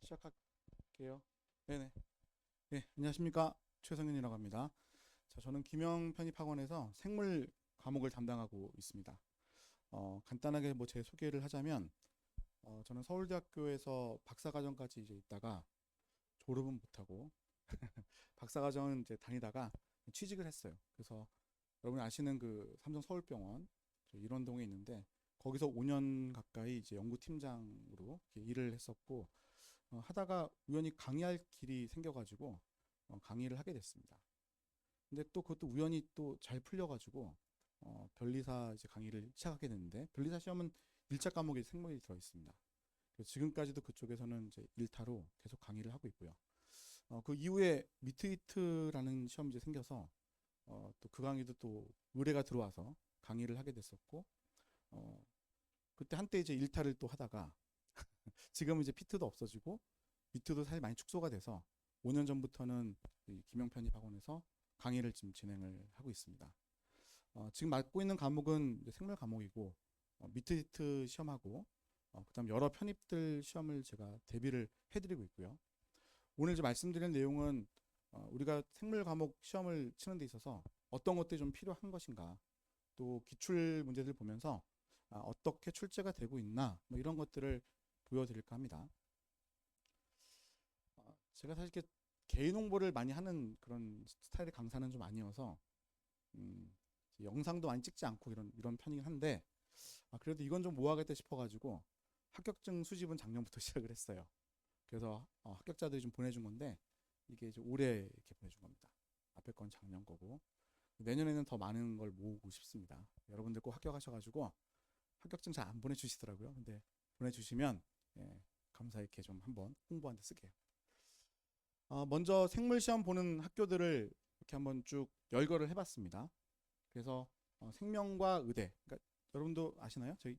시작할게요. 네네. 네, 안녕하십니까. 최성윤이라고 합니다. 자, 저는 김영 편입학원에서 생물 과목을 담당하고 있습니다. 간단하게 뭐 제 소개를 하자면, 저는 서울대학교에서 박사과정까지 이제 있다가 졸업은 못하고, 박사과정은 이제 다니다가 취직을 했어요. 그래서 여러분이 아시는 그 삼성 서울병원 저 일원동에 있는데, 거기서 5년 가까이 이제 연구팀장으로 이렇게 일을 했었고, 하다가 우연히 강의할 길이 생겨가지고 강의를 하게 됐습니다. 근데 또 그것도 우연히 또 잘 풀려가지고 변리사 이제 강의를 시작하게 됐는데 변리사 시험은 1차 과목에 생물이 들어 있습니다. 그래서 지금까지도 그쪽에서는 이제 1타로 계속 강의를 하고 있고요. 그 이후에 미트이트라는 시험이 이제 생겨서 또 그 강의도 또 의뢰가 들어와서 강의를 하게 됐었고 어, 그때 한때 이제 1타를 또 하다가 지금은 이제 피트도 없어지고 미트도 사실 많이 축소가 돼서 5년 전부터는 이 김영편입 학원에서 강의를 지금 진행을 하고 있습니다. 지금 맡고 있는 과목은 이제 생물 과목이고 미트히트 시험하고 그다음 여러 편입들 시험을 제가 대비를 해드리고 있고요. 오늘 이제 말씀드린 내용은 우리가 생물 과목 시험을 치는 데 있어서 어떤 것들이 좀 필요한 것인가, 또 기출 문제들 보면서 어떻게 출제가 되고 있나 뭐 이런 것들을 보여드릴까 합니다. 제가 사실 이렇게 개인 홍보를 많이 하는 그런 스타일의 강사는 좀 아니어서 음, 영상도 많이 찍지 않고 이런 편이긴 한데 그래도 이건 좀 모아야겠다 싶어가지고 합격증 수집은 작년부터 시작을 했어요. 그래서 합격자들이 좀 보내준 건데 이게 이제 올해 이렇게 보내준 겁니다. 앞에 건 작년 거고 내년에는 더 많은 걸 모으고 싶습니다. 여러분들 꼭 합격하셔가지고 합격증 잘 안 보내주시더라고요. 근데 보내주시면 예, 감사 있게 좀 한번 홍보한 데 쓸게요. 먼저 생물 시험 보는 학교들을 이렇게 한번 쭉 열거를 해봤습니다. 그래서 생명과 의대, 그러니까 여러분도 아시나요? 저희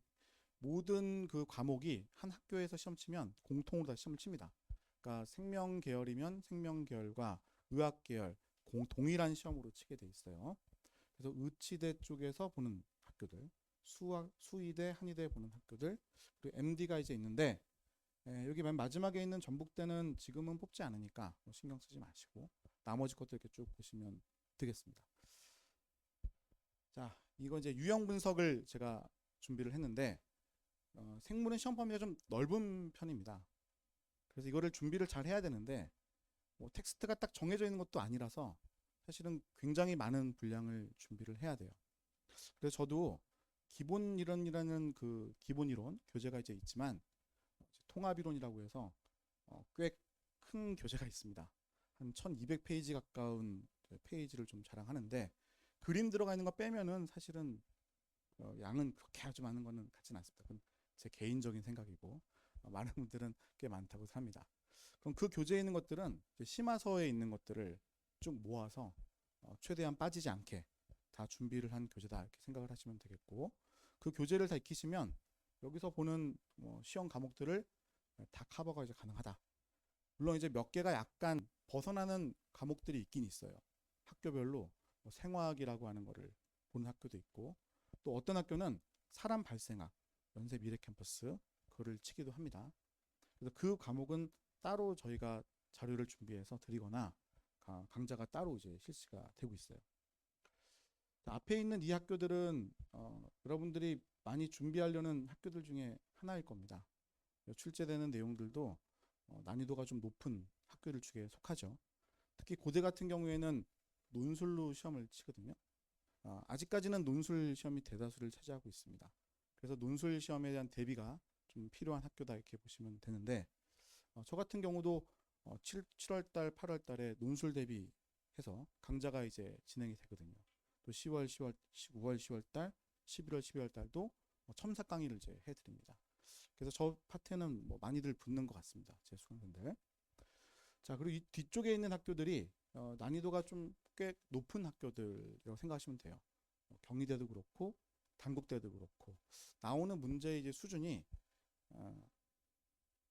모든 그 과목이 한 학교에서 시험 치면 공통으로 다 시험을 칩니다. 그러니까 생명 계열이면 생명 계열과 의학 계열 동일한 시험으로 치게 돼 있어요. 그래서 의치대 쪽에서 보는 학교들, 수의대, 한의대 보는 학교들, 그리고 MD가 이제 있는데 여기 맨 마지막에 있는 전북대는 지금은 뽑지 않으니까 뭐 신경 쓰지 마시고 나머지 것들 이렇게 쭉 보시면 되겠습니다. 자, 이거 이제 유형 분석을 제가 준비를 했는데 생물은 시험 범위가 좀 넓은 편입니다. 그래서 이거를 준비를 잘 해야 되는데 뭐 텍스트가 딱 정해져 있는 것도 아니라서 사실은 굉장히 많은 분량을 준비를 해야 돼요. 그래서 저도 기본 이론이라는 그 기본 이론 교재가 이제 있지만 통합 이론이라고 해서 꽤 큰 교재가 있습니다. 한 1200페이지 가까운 페이지를 좀 자랑하는데 그림 들어가 있는 거 빼면은 사실은 양은 그렇게 아주 많은 거는 같지는 않습니다. 그건 제 개인적인 생각이고 많은 분들은 꽤 많다고 합니다. 그럼 그 교재에 있는 것들은 심화서에 있는 것들을 쭉 모아서 최대한 빠지지 않게 다 준비를 한 교재다 이렇게 생각을 하시면 되겠고 그 교재를 다 익히시면 여기서 보는 뭐 시험 과목들을 다 커버가 이제 가능하다. 물론 이제 몇 개가 약간 벗어나는 과목들이 있긴 있어요. 학교별로 뭐 생화학이라고 하는 거를 보는 학교도 있고 또 어떤 학교는 사람 발생학, 연세 미래 캠퍼스 그거를 치기도 합니다. 그래서 그 과목은 따로 저희가 자료를 준비해서 드리거나 강좌가 따로 이제 실시가 되고 있어요. 앞에 있는 이 학교들은 여러분들이 많이 준비하려는 학교들 중에 하나일 겁니다. 출제되는 내용들도 난이도가 좀 높은 학교들 중에 속하죠. 특히 고대 같은 경우에는 논술로 시험을 치거든요. 아직까지는 논술 시험이 대다수를 차지하고 있습니다. 그래서 논술 시험에 대한 대비가 좀 필요한 학교다 이렇게 보시면 되는데 저 같은 경우도 7월 달, 8월 달에 논술 대비해서 강좌가 이제 진행이 되거든요. 또 10월, 10월, 9월, 10월 달, 11월, 12월 달도 첨삭 강의를 이제 해드립니다. 그래서 저 파트는 뭐 많이들 붙는 것 같습니다. 제 수강생들. 자, 그리고 이 뒤쪽에 있는 학교들이 난이도가 좀 꽤 높은 학교들이라고 생각하시면 돼요. 경희대도 그렇고 단국대도 그렇고 나오는 문제의 이제 수준이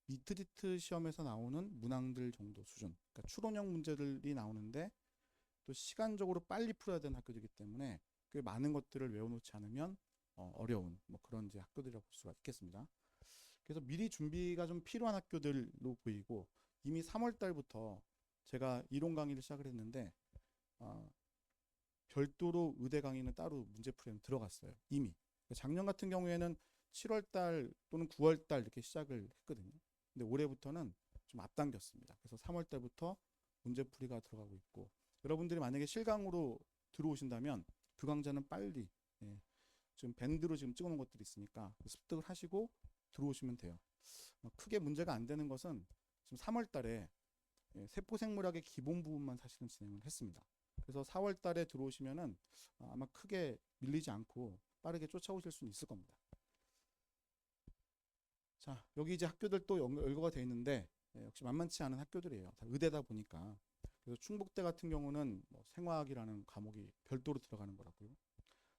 미트리트 시험에서 나오는 문항들 정도 수준. 그러니까 추론형 문제들이 나오는데 또 시간적으로 빨리 풀어야 되는 학교들이기 때문에 꽤 많은 것들을 외워놓지 않으면 어려운 뭐 그런 이제 학교들이라고 볼 수가 있겠습니다. 그래서 미리 준비가 좀 필요한 학교들로 보이고 이미 3월 달부터 제가 이론 강의를 시작을 했는데 별도로 의대 강의는 따로 문제풀이는 들어갔어요. 이미. 작년 같은 경우에는 7월 달 또는 9월 달 이렇게 시작을 했거든요. 근데 올해부터는 좀 앞당겼습니다. 그래서 3월 달부터 문제풀이가 들어가고 있고 여러분들이 만약에 실강으로 들어오신다면 그 강좌는 빨리 지금 밴드로 지금 찍어놓은 것들이 있으니까 습득을 하시고 들어오시면 돼요. 크게 문제가 안 되는 것은 지금 3월 달에 세포생물학의 기본 부분만 사실은 진행을 했습니다. 그래서 4월 달에 들어오시면은 아마 크게 밀리지 않고 빠르게 쫓아오실 수는 있을 겁니다. 자, 여기 이제 학교들 또 열거가 되어 있는데 역시 만만치 않은 학교들이에요. 다 의대다 보니까. 그래서 충북대 같은 경우는 뭐 생화학이라는 과목이 별도로 들어가는 거라고요.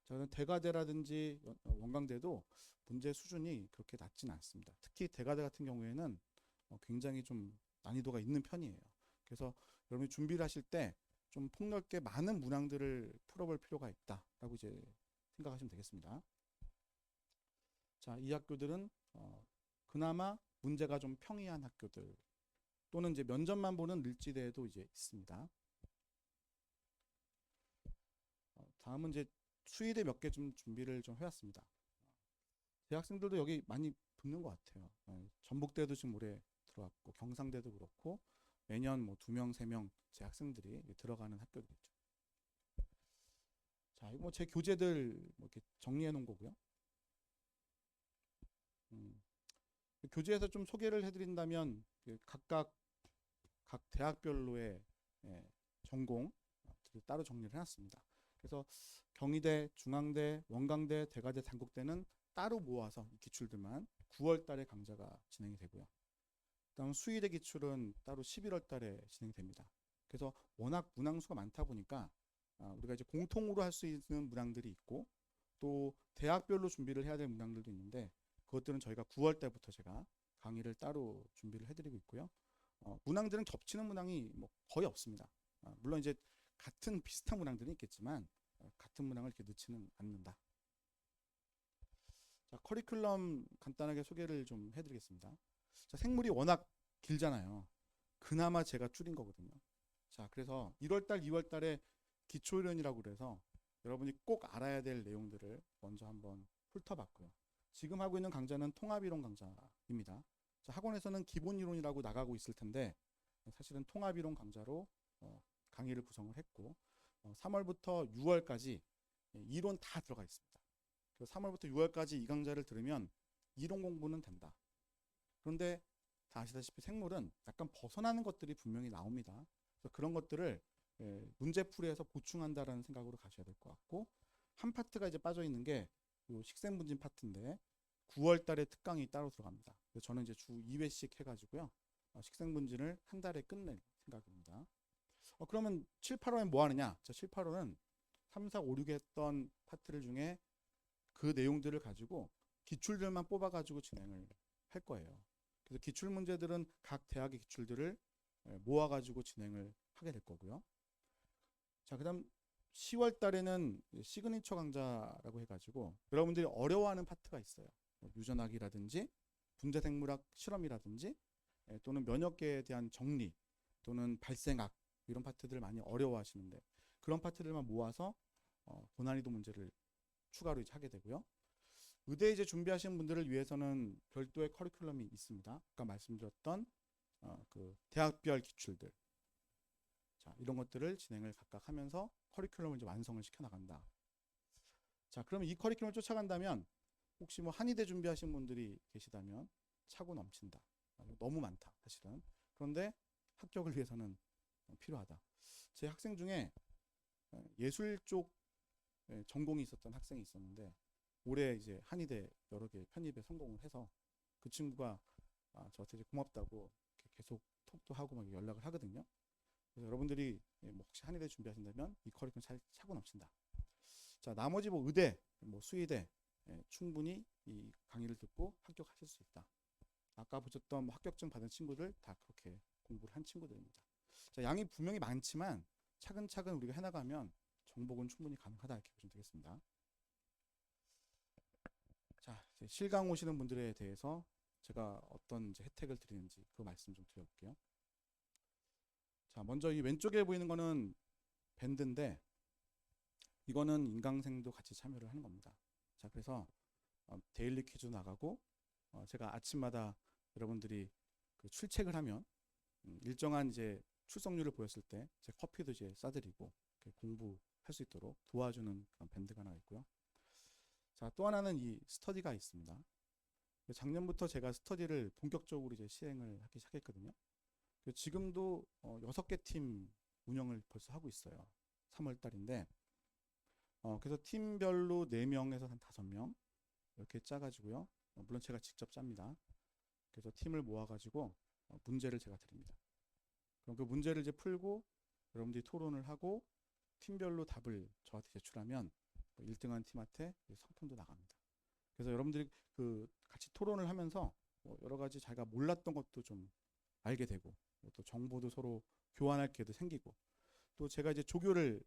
자, 대가대라든지 원광대도 문제 수준이 그렇게 낮지는 않습니다. 특히 대가대 같은 경우에는 굉장히 좀 난이도가 있는 편이에요. 그래서 여러분이 준비를 하실 때 좀 폭넓게 많은 문항들을 풀어볼 필요가 있다라고 이제 생각하시면 되겠습니다. 자, 이 학교들은 그나마 문제가 좀 평이한 학교들 또는 이제 면접만 보는 을지대에도 이제 있습니다. 다음은 이제 수의대 몇 개 좀 준비를 좀 해왔습니다. 대학생들도 여기 많이 붙는 것 같아요. 전북대도 지금 올해 들어왔고 경상대도 그렇고 매년 뭐 2명, 3명 제 학생들이 들어가는 학교들이죠. 자, 이거 뭐 제 교재들 뭐 이렇게 정리해 놓은 거고요. 교재에서 좀 소개를 해드린다면 각각 각 대학별로의 전공 따로 정리를 해놨습니다. 그래서 경희대, 중앙대, 원광대, 대가대, 단국대는 따로 모아서 이 기출들만 9월 달에 강좌가 진행이 되고요. 그다음 수의대 기출은 따로 11월 달에 진행됩니다. 그래서 워낙 문항수가 많다 보니까 우리가 이제 공통으로 할 수 있는 문항들이 있고 또 대학별로 준비를 해야 될 문항들도 있는데 그것들은 저희가 9월 달부터 제가 강의를 따로 준비를 해드리고 있고요. 문항들은 겹치는 문항이 뭐 거의 없습니다. 물론 이제 같은 비슷한 문항들은 있겠지만 같은 문항을 이렇게 넣지는 않는다. 자, 커리큘럼 간단하게 소개를 좀 해드리겠습니다. 자, 생물이 워낙 길잖아요. 그나마 제가 줄인 거거든요. 자, 그래서 1월달, 2월달에 기초이론이라고 그래서 여러분이 꼭 알아야 될 내용들을 먼저 한번 훑어봤고요. 지금 하고 있는 강좌는 통합이론 강좌입니다. 자, 학원에서는 기본이론이라고 나가고 있을 텐데 사실은 통합이론 강좌로 강의를 구성을 했고 3월부터 6월까지 이론 다 들어가 있습니다. 그래서 3월부터 6월까지 이 강좌를 들으면 이론 공부는 된다. 그런데 다 아시다시피 생물은 약간 벗어나는 것들이 분명히 나옵니다. 그래서 그런 것들을 문제풀이에서 보충한다라는 생각으로 가셔야 될 것 같고 한 파트가 이제 빠져 있는 게 식생분진 파트인데 9월 달에 특강이 따로 들어갑니다. 그래서 저는 이제 주 2회씩 해가지고요. 식생분진을 한 달에 끝낼 생각입니다. 그러면 7, 8월엔 뭐 하느냐? 자, 7, 8월은 3, 4, 5, 6에 했던 파트들 중에 그 내용들을 가지고 기출들만 뽑아가지고 진행을 할 거예요. 그래서 기출 문제들은 각 대학의 기출들을 모아가지고 진행을 하게 될 거고요. 자, 그 다음 10월 달에는 시그니처 강좌라고 해가지고 여러분들이 어려워하는 파트가 있어요. 유전학이라든지 분자생물학 실험이라든지 또는 면역계에 대한 정리 또는 발생학 이런 파트들을 많이 어려워하시는데 그런 파트들만 모아서 고난이도 문제를 추가로 이제 하게 되고요. 의대 이제 준비하시는 분들을 위해서는 별도의 커리큘럼이 있습니다. 아까 말씀드렸던 그 대학별 기출들, 자, 이런 것들을 진행을 각각 하면서 커리큘럼을 이제 완성을 시켜 나간다. 자, 그러면 이 커리큘럼을 쫓아간다면 혹시 뭐 한의대 준비하시는 분들이 계시다면 차고 넘친다. 너무 많다, 사실은. 그런데 합격을 위해서는 필요하다. 제 학생 중에 예술 쪽 전공이 있었던 학생이 있었는데 올해 이제 한의대 여러 개 편입에 성공을 해서 그 친구가 저한테 이제 고맙다고 계속 톡도 하고 막 연락을 하거든요. 그래서 여러분들이 뭐 혹시 한의대 준비하신다면 이 커리큘럼 차고 넘친다. 자, 나머지 뭐 의대, 뭐 수의대 충분히 이 강의를 듣고 합격하실 수 있다. 아까 보셨던 뭐 합격증 받은 친구들 다 그렇게 공부를 한 친구들입니다. 자, 양이 분명히 많지만 차근차근 우리가 해나가면 정복은 충분히 가능하다 이렇게 보시면 되겠습니다. 자, 이제 실강 오시는 분들에 대해서 제가 어떤 이제 혜택을 드리는지 그 말씀 좀 드려볼게요. 자, 먼저 이 왼쪽에 보이는 거는 밴드인데 이거는 인강생도 같이 참여를 하는 겁니다. 자, 그래서 데일리 퀴즈 나가고 제가 아침마다 여러분들이 그 출첵을 하면 일정한 이제 출석률을 보였을 때 제 커피도 이제 싸드리고 공부할 수 있도록 도와주는 그런 밴드가 하나 있고요. 자, 또 하나는 이 스터디가 있습니다. 작년부터 제가 스터디를 본격적으로 이제 시행을 하기 시작했거든요. 지금도 6개 팀 운영을 벌써 하고 있어요. 3월 달인데 그래서 팀별로 4명에서 한 5명 이렇게 짜가지고요. 물론 제가 직접 짭니다. 그래서 팀을 모아가지고 문제를 제가 드립니다. 그럼 그 문제를 이제 풀고 여러분들이 토론을 하고 팀별로 답을 저한테 제출하면 1등한 팀한테 상품도 나갑니다. 그래서 여러분들이 그 같이 토론을 하면서 여러 가지 자기가 몰랐던 것도 좀 알게 되고 또 정보도 서로 교환할 기회도 생기고 또 제가 이제 조교를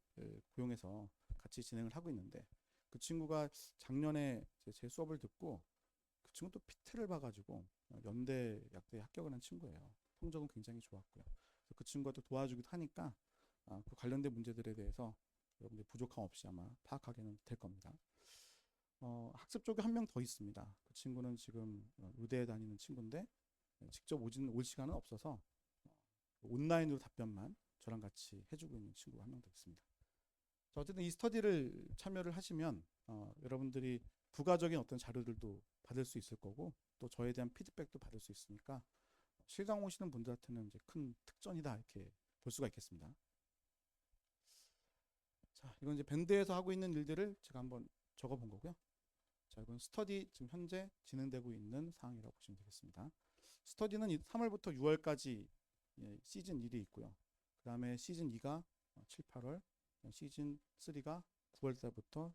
고용해서 같이 진행을 하고 있는데 그 친구가 작년에 제 수업을 듣고 그 친구 또 피트를 봐가지고 연대 약대에 합격을 한 친구예요. 성적은 굉장히 좋았고요. 그 친구가 또 도와주기도 하니까 그 관련된 문제들에 대해서 여러분들 부족함 없이 아마 파악하게는 될 겁니다. 학습 쪽에 한 명 더 있습니다. 그 친구는 지금 의대에 다니는 친구인데 직접 올 시간은 없어서 온라인으로 답변만 저랑 같이 해주고 있는 친구가 한 명 더 있습니다. 자, 어쨌든 이 스터디를 참여를 하시면 여러분들이 부가적인 어떤 자료들도 받을 수 있을 거고 또 저에 대한 피드백도 받을 수 있으니까 실강 오시는 분들한테는 이제 큰 특전이다 이렇게 볼 수가 있겠습니다. 자, 이건 이제 밴드에서 하고 있는 일들을 제가 한번 적어본 거고요. 자, 이건 스터디 지금 현재 진행되고 있는 상황이라고 보시면 되겠습니다. 스터디는 3월부터 6월까지 시즌 1이 있고요. 그 다음에 시즌 2가 7, 8월, 시즌 3가 9월 달부터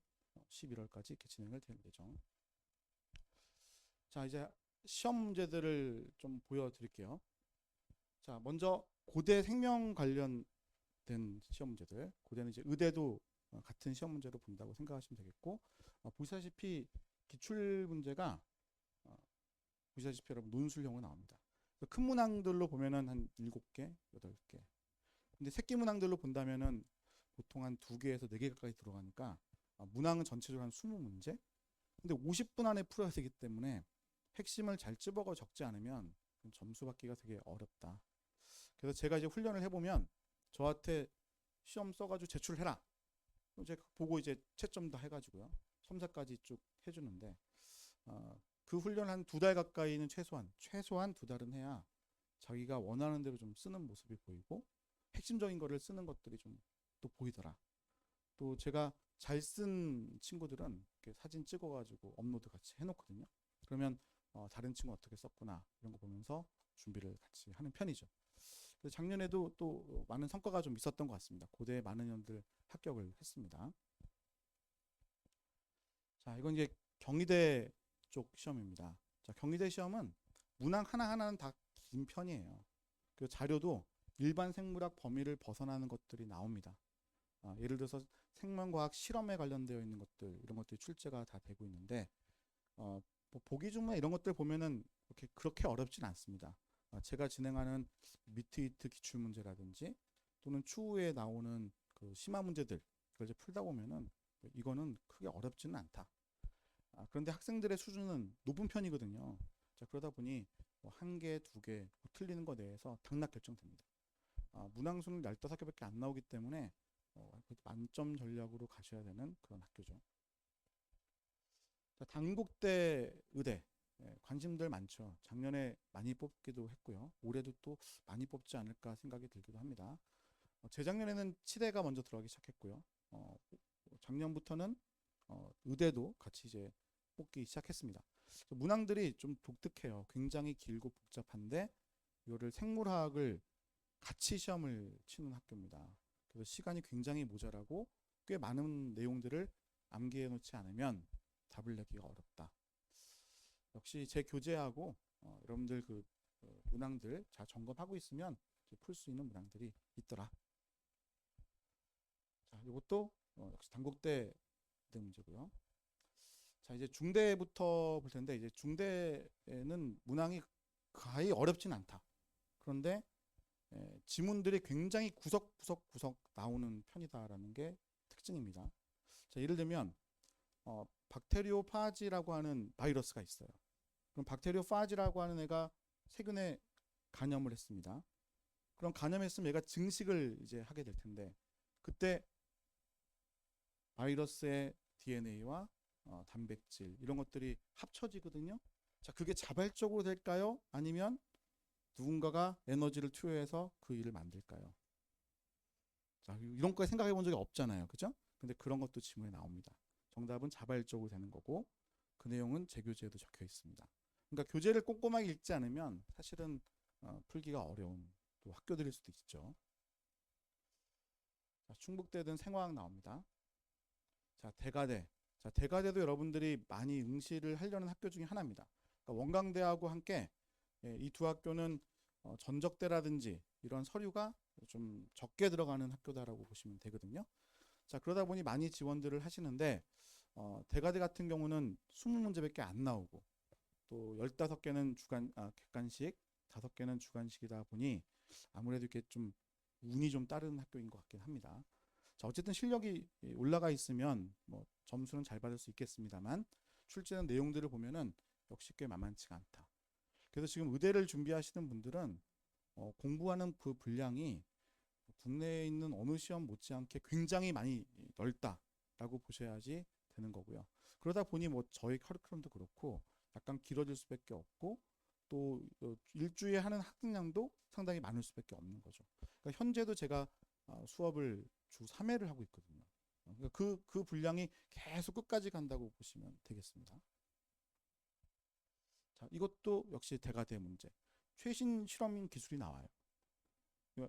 11월까지 이렇게 진행을 될 예정. 자, 이제 시험 문제들을 좀 보여드릴게요. 자, 먼저 고대 생명 관련된 시험 문제들. 고대는 이제 의대도 같은 시험 문제로 본다고 생각하시면 되겠고, 보시다시피 기출 문제가 보시다시피 여러분 논술형으로 나옵니다. 큰 문항들로 보면은 한 7개, 8개. 근데 새끼 문항들로 본다면은 보통 한 2개에서 4개 가까이 들어가니까 문항은 전체적으로 한 20문제. 근데 50분 안에 풀어야 되기 때문에 핵심을 잘 찝어가 적지 않으면 점수 받기가 되게 어렵다. 그래서 제가 이제 훈련을 해보면 저한테 시험 써가지고 제출해라. 이제 보고 이제 채점 다 해가지고요. 첨삭까지 쭉 해주는데 그 훈련 한 2달 가까이는 최소한 2달은 해야 자기가 원하는 대로 좀 쓰는 모습이 보이고 핵심적인 거를 쓰는 것들이 좀 또 보이더라. 또 제가 잘 쓴 친구들은 이렇게 사진 찍어가지고 업로드 같이 해놓거든요. 그러면 다른 친구 어떻게 썼구나 이런 거 보면서 준비를 같이 하는 편이죠. 그래서 작년에도 또 많은 성과가 좀 있었던 것 같습니다. 고대에 많은 년들 합격을 했습니다. 자, 이건 이제 경희대 쪽 시험입니다. 자, 경희대 시험은 문항 하나하나는 다 긴 편이에요. 그 자료도 일반 생물학 범위를 벗어나는 것들이 나옵니다. 예를 들어서 생명과학 실험에 관련되어 있는 것들 이런 것들이 출제가 다 되고 있는데 뭐 보기 주문 이런 것들 보면은 그렇게 어렵진 않습니다. 제가 진행하는 미트히트 기출 문제라든지 또는 추후에 나오는 그 심화 문제들 그걸 이제 풀다 보면은 이거는 크게 어렵지는 않다. 그런데 학생들의 수준은 높은 편이거든요. 자, 그러다 보니 뭐 1개, 2개 뭐 틀리는 거 내에서 당락 결정됩니다. 문항수는 15개밖에 안 나오기 때문에 만점 전략으로 가셔야 되는 그런 학교죠. 자, 단국대 의대 관심들 많죠. 작년에 많이 뽑기도 했고요. 올해도 또 많이 뽑지 않을까 생각이 들기도 합니다. 재작년에는 치대가 먼저 들어가기 시작했고요. 작년부터는 의대도 같이 이제 뽑기 시작했습니다. 문항들이 좀 독특해요. 굉장히 길고 복잡한데 이거를 생물학을 같이 시험을 치는 학교입니다. 그래서 시간이 굉장히 모자라고 꽤 많은 내용들을 암기해 놓지 않으면 답을 내기가 어렵다. 역시 제 교재하고 여러분들 그 문항들 잘 점검하고 있으면 풀 수 있는 문항들이 있더라. 자, 이것도 역시 단국대 문제고요. 자, 이제 중대부터 볼 텐데, 이제 중대에는 문항이 거의 어렵진 않다. 그런데 지문들이 굉장히 구석구석 나오는 편이다라는 게 특징입니다. 자, 예를 들면 박테리오파지라고 하는 바이러스가 있어요. 그럼 박테리오파지라고 하는 애가 세균에 감염을 했습니다. 그럼 감염했으면 얘가 증식을 이제 하게 될 텐데, 그때 바이러스의 DNA와 단백질 이런 것들이 합쳐지거든요. 자, 그게 자발적으로 될까요? 아니면 누군가가 에너지를 투여해서 그 일을 만들까요? 자, 이런 거 생각해 본 적이 없잖아요. 그죠? 근데 그런 것도 지문에 나옵니다. 정답은 자발적으로 되는 거고, 그 내용은 제 교재에도 적혀 있습니다. 그러니까 교재를 꼼꼼하게 읽지 않으면 사실은 풀기가 어려운 또 학교들일 수도 있죠. 자, 충북대든 생화학 나옵니다. 자, 대가대. 자, 대가대도 여러분들이 많이 응시를 하려는 학교 중에 하나입니다. 그러니까 원광대하고 함께 이 두 학교는 전적대라든지 이런 서류가 좀 적게 들어가는 학교다라고 보시면 되거든요. 자, 그러다 보니 많이 지원들을 하시는데 대가대 같은 경우는 20문제밖에 안 나오고 또 15개는 객관식, 5개는 주관식이다 보니 아무래도 이렇게 좀 운이 좀 따르는 학교인 것 같긴 합니다. 자, 어쨌든 실력이 올라가 있으면 뭐 점수는 잘 받을 수 있겠습니다만 출제된 내용들을 보면은 역시 꽤 만만치가 않다. 그래서 지금 의대를 준비하시는 분들은 공부하는 그 분량이 국내에 있는 어느 시험 못지않게 굉장히 많이 넓다라고 보셔야지 되는 거고요. 그러다 보니 뭐 저희 커리큘럼도 그렇고 약간 길어질 수밖에 없고 또 일주일에 하는 학습량도 상당히 많을 수밖에 없는 거죠. 그러니까 현재도 제가 수업을 주 3회를 하고 있거든요. 그러니까 그 분량이 계속 끝까지 간다고 보시면 되겠습니다. 자, 이것도 역시 대가대 문제. 최신 실험 기술이 나와요.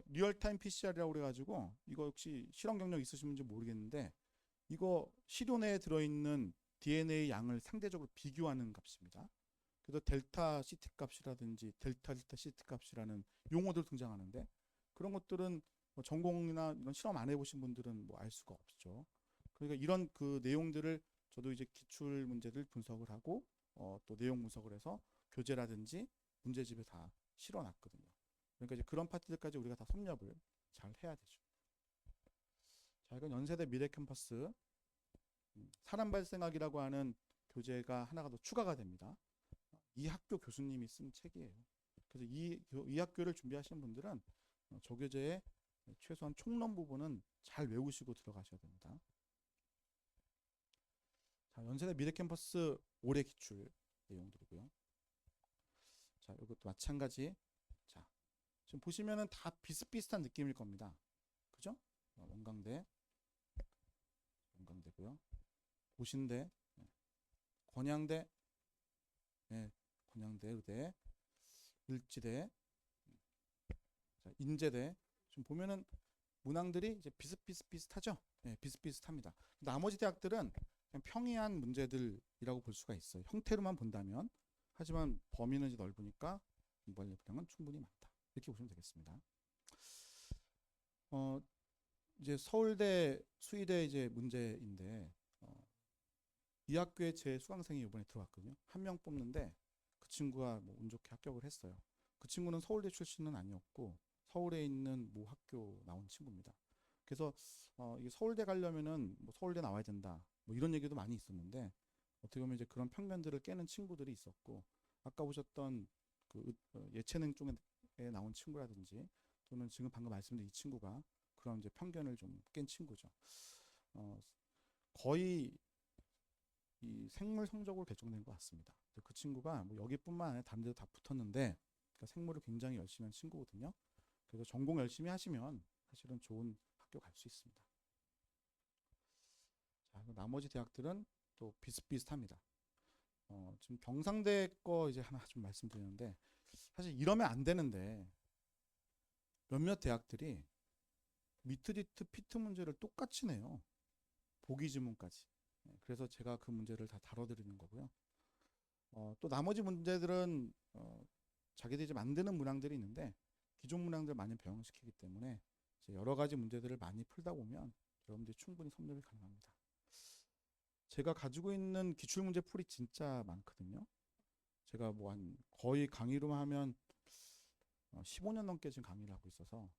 리얼타임 PCR이라고 그래가지고 이거 역시 실험 경력 있으신지 모르겠는데 이거 시료 내에 들어있는 DNA 양을 상대적으로 비교하는 값입니다. 그래서 델타 CT 값이라든지 델타 CT 값이라는 용어들 등장하는데 그런 것들은 뭐 전공이나 이런 실험 안 해보신 분들은 뭐 알 수가 없죠. 그러니까 이런 그 내용들을 저도 이제 기출 문제들 분석을 하고 또 내용 분석을 해서 교재라든지 문제집에 다 실어놨거든요. 그러니까 이제 그런 파트들까지 우리가 다 섭렵을 잘 해야 되죠. 자, 이건 연세대 미래 캠퍼스 사람 발생학이라고 하는 교재가 하나가 더 추가가 됩니다. 이 학교 교수님이 쓴 책이에요. 그래서 이 학교를 준비하시는 분들은 저 교재의 최소한 총론 부분은 잘 외우시고 들어가셔야 됩니다. 자, 연세대 미래 캠퍼스 올해 기출 내용들이고요. 자, 이것도 마찬가지. 자, 지금 보시면은 다 비슷비슷한 느낌일 겁니다. 그죠? 원광대고요. 고신대, 건양대, 건양대 의대, 일지대, 자, 인제대. 지금 보면은 문항들이 이제 비슷비슷하죠? 네, 비슷비슷합니다. 나머지 대학들은 그냥 평이한 문제들이라고 볼 수가 있어요. 형태로만 본다면. 하지만 범위는 이제 넓으니까 공부할 분량은 충분히 많다. 이렇게 보시면 되겠습니다. 이제 서울대, 수의대 이제 문제인데 이 학교에 제 수강생이 이번에 들어왔거든요. 한 명 뽑는데 그 친구가 뭐 운 좋게 합격을 했어요. 그 친구는 서울대 출신은 아니었고 서울에 있는 모 학교 나온 친구입니다. 그래서 이게 서울대 가려면은 뭐 서울대 나와야 된다. 뭐 이런 얘기도 많이 있었는데 어떻게 보면 이제 그런 편견들을 깨는 친구들이 있었고 아까 보셨던 그 예체능 쪽에 나온 친구라든지 또는 지금 방금 말씀드린 이 친구가 그런 이제 편견을 좀 깬 친구죠. 거의 이 생물 성적으로 결정된 것 같습니다. 그 친구가 뭐 여기뿐만 아니라 다른 데도 다 붙었는데 그러니까 생물을 굉장히 열심히 한 친구거든요. 그래서 전공 열심히 하시면 사실은 좋은 학교 갈 수 있습니다. 자, 나머지 대학들은 또 비슷비슷합니다. 지금 경상대 거 이제 하나 좀 말씀드리는데 사실 이러면 안 되는데 몇몇 대학들이 미트리트 피트 문제를 똑같이 내요. 보기 지문까지. 그래서 제가 그 문제를 다 다뤄드리는 거고요. 또 나머지 문제들은 자기들이 이제 만드는 문항들이 있는데 기존 문항들 많이 배형시키기 때문에 이제 여러 가지 문제들을 많이 풀다 보면 여러분들이 충분히 섭렵이 가능합니다. 제가 가지고 있는 기출문제 풀이 진짜 많거든요. 제가 뭐 한 거의 강의로만 하면 15년 넘게 지금 강의를 하고 있어서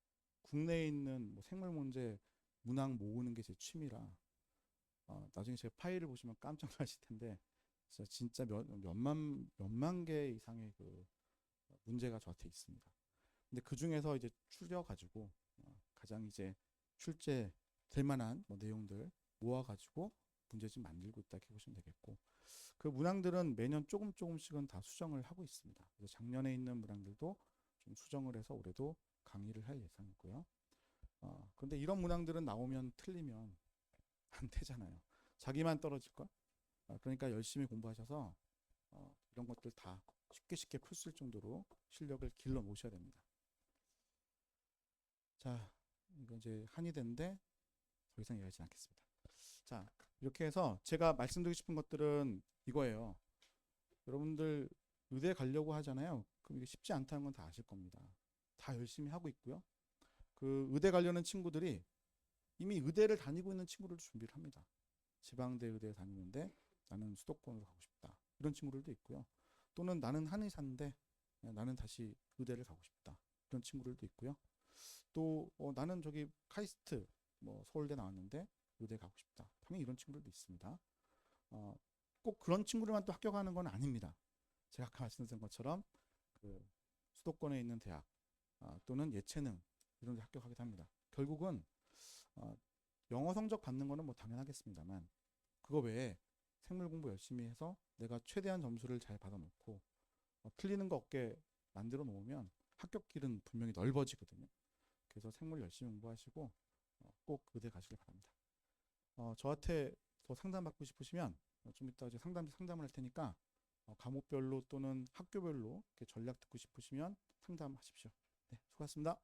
국내에 있는 뭐 생물 문제 문항 모으는 게 제 취미라 나중에 제 파일을 보시면 깜짝 놀라실 텐데 진짜 몇만 개 이상의 그 문제가 저한테 있습니다. 근데 그 중에서 이제 추려가지고 가장 이제 출제 될 만한 뭐 내용들 모아가지고 문제집 만들고 있다 이렇게 보시면 되겠고, 그 문항들은 매년 조금씩은 다 수정을 하고 있습니다. 그래서 작년에 있는 문항들도 좀 수정을 해서 올해도 강의를 할 예정이고요. 근데 이런 문항들은 나오면 틀리면 안 되잖아요. 자기만 떨어질 걸. 그러니까 열심히 공부하셔서 이런 것들 다 쉽게 풀 수 있을 정도로 실력을 길러 놓으셔야 됩니다. 자, 이거 이제 한이 됐는데 더 이상 이야기하지 않겠습니다. 자, 이렇게 해서 제가 말씀드리고 싶은 것들은 이거예요. 여러분들 의대 가려고 하잖아요. 그럼 이게 쉽지 않다는 건 다 아실 겁니다. 다 열심히 하고 있고요. 그 의대 가려는 친구들이 이미 의대를 다니고 있는 친구들도 준비를 합니다. 지방대 의대 다니는데 나는 수도권으로 가고 싶다. 이런 친구들도 있고요. 또는 나는 한의사인데 나는 다시 의대를 가고 싶다. 이런 친구들도 있고요. 또 나는 저기 카이스트 뭐 서울대 나왔는데 의대 가고 싶다. 당연히 이런 친구들도 있습니다. 꼭 그런 친구들만 또 합격하는 건 아닙니다. 제가 아까 말씀드린 것처럼 그 수도권에 있는 대학 또는 예체능 이런 데 합격하기도 합니다. 결국은 영어 성적 받는 거는 뭐 당연하겠습니다만 그거 외에 생물 공부 열심히 해서 내가 최대한 점수를 잘 받아놓고 틀리는 거 없게 만들어 놓으면 합격길은 분명히 넓어지거든요. 그래서 생물 열심히 공부하시고 꼭 의대 가시길 바랍니다. 저한테 더 상담받고 싶으시면 좀 이따 이제 상담을 할 테니까 과목별로 또는 학교별로 이렇게 전략 듣고 싶으시면 상담하십시오. 네, 수고하셨습니다.